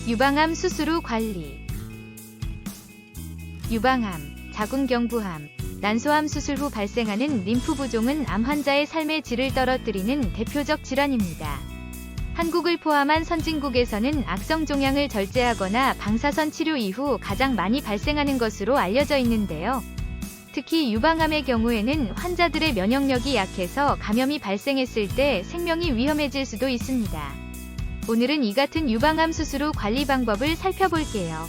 유방암 수술 후 관리. 유방암, 자궁경부암, 난소암 수술 후 발생하는 림프 부종은 암 환자의 삶의 질을 떨어뜨리는 대표적 질환입니다. 한국을 포함한 선진국에서는 악성 종양을 절제하거나 방사선 치료 이후 가장 많이 발생하는 것으로 알려져 있는데요. 특히 유방암의 경우에는 환자들의 면역력이 약해서 감염이 발생했을 때 생명이 위험해질 수도 있습니다. 오늘은 이 같은 유방암 수술 후 관리 방법을 살펴볼게요.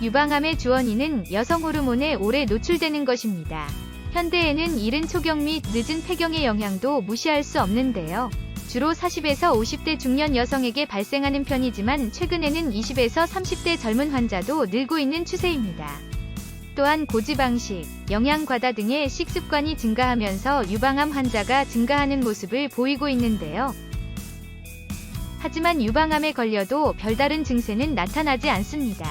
유방암의 주원인은 여성 호르몬에 오래 노출되는 것입니다. 현대에는 이른 초경 및 늦은 폐경의 영향도 무시할 수 없는데요. 주로 40에서 50대 중년 여성에게 발생하는 편이지만 최근에는 20에서 30대 젊은 환자도 늘고 있는 추세입니다. 또한 고지방식, 영양 과다 등의 식습관이 증가하면서 유방암 환자가 증가하는 모습을 보이고 있는데요. 하지만 유방암에 걸려도 별다른 증세는 나타나지 않습니다.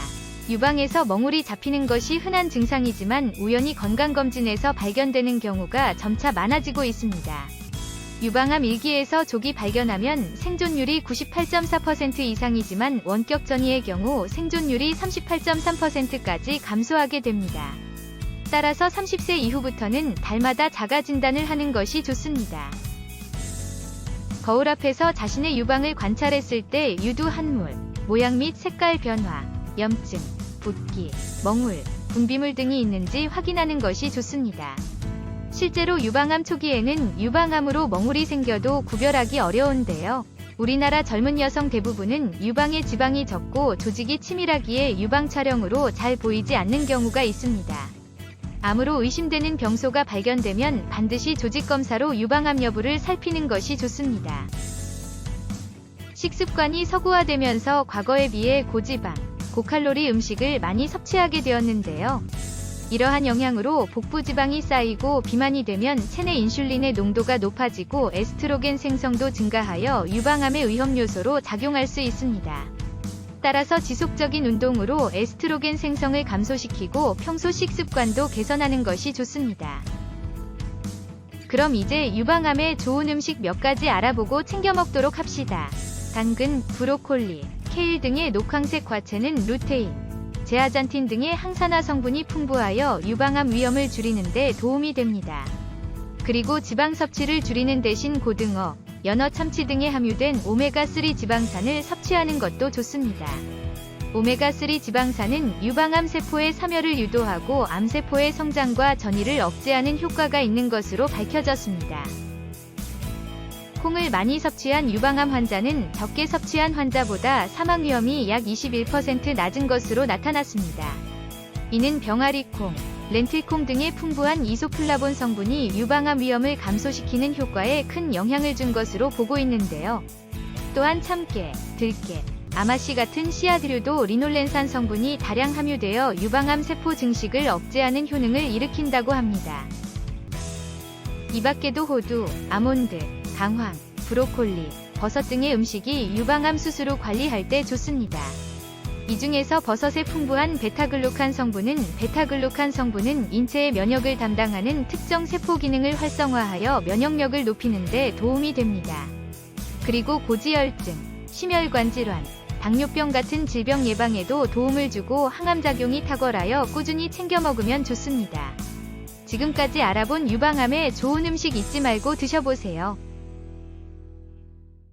유방에서 멍울이 잡히는 것이 흔한 증상이지만 우연히 건강검진에서 발견되는 경우가 점차 많아지고 있습니다. 유방암 1기에서 조기 발견하면 생존율이 98.4% 이상이지만 원격 전이의 경우 생존율이 38.3%까지 감소하게 됩니다. 따라서 30세 이후부터는 달마다 자가 진단을 하는 것이 좋습니다. 거울 앞에서 자신의 유방을 관찰했을 때 유두 한물, 모양 및 색깔 변화, 염증, 붓기, 멍울, 분비물 등이 있는지 확인하는 것이 좋습니다. 실제로 유방암 초기에는 유방암으로 멍울이 생겨도 구별하기 어려운데요. 우리나라 젊은 여성 대부분은 유방에 지방이 적고 조직이 치밀하기에 유방 촬영으로 잘 보이지 않는 경우가 있습니다. 암으로 의심되는 병소가 발견되면 반드시 조직검사로 유방암 여부를 살피는 것이 좋습니다. 식습관이 서구화되면서 과거에 비해 고지방, 고칼로리 음식을 많이 섭취하게 되었는데요. 이러한 영향으로 복부 지방이 쌓이고 비만이 되면 체내 인슐린의 농도가 높아지고 에스트로겐 생성도 증가하여 유방암의 위험 요소로 작용할 수 있습니다. 따라서 지속적인 운동으로 에스트로겐 생성을 감소시키고 평소 식습관도 개선하는 것이 좋습니다. 그럼 이제 유방암에 좋은 음식 몇 가지 알아보고 챙겨 먹도록 합시다. 당근, 브로콜리, 케일 등의 녹황색 과채는 루테인, 제아잔틴 등의 항산화 성분이 풍부하여 유방암 위험을 줄이는 데 도움이 됩니다. 그리고 지방 섭취를 줄이는 대신 고등어, 연어, 참치 등에 함유된 오메가3 지방산을 섭취하는 것도 좋습니다. 오메가3 지방산은 유방암 세포의 사멸을 유도하고 암세포의 성장과 전이를 억제하는 효과가 있는 것으로 밝혀졌습니다. 콩을 많이 섭취한 유방암 환자는 적게 섭취한 환자보다 사망 위험이 약 21% 낮은 것으로 나타났습니다. 이는 병아리콩, 렌틸콩 등의 풍부한 이소플라본 성분이 유방암 위험을 감소시키는 효과에 큰 영향을 준 것으로 보고 있는데요. 또한 참깨, 들깨, 아마씨 같은 씨앗류도 리놀렌산 성분이 다량 함유되어 유방암 세포 증식을 억제하는 효능을 일으킨다고 합니다. 이 밖에도 호두, 아몬드, 강황, 브로콜리, 버섯 등의 음식이 유방암 수술 후 관리할 때 좋습니다. 이 중에서 버섯의 풍부한 베타글루칸 성분은 인체의 면역을 담당하는 특정 세포 기능을 활성화하여 면역력을 높이는 데 도움이 됩니다. 그리고 고지혈증, 심혈관 질환, 당뇨병 같은 질병 예방에도 도움을 주고 항암작용이 탁월하여 꾸준히 챙겨 먹으면 좋습니다. 지금까지 알아본 유방암에 좋은 음식 잊지 말고 드셔보세요.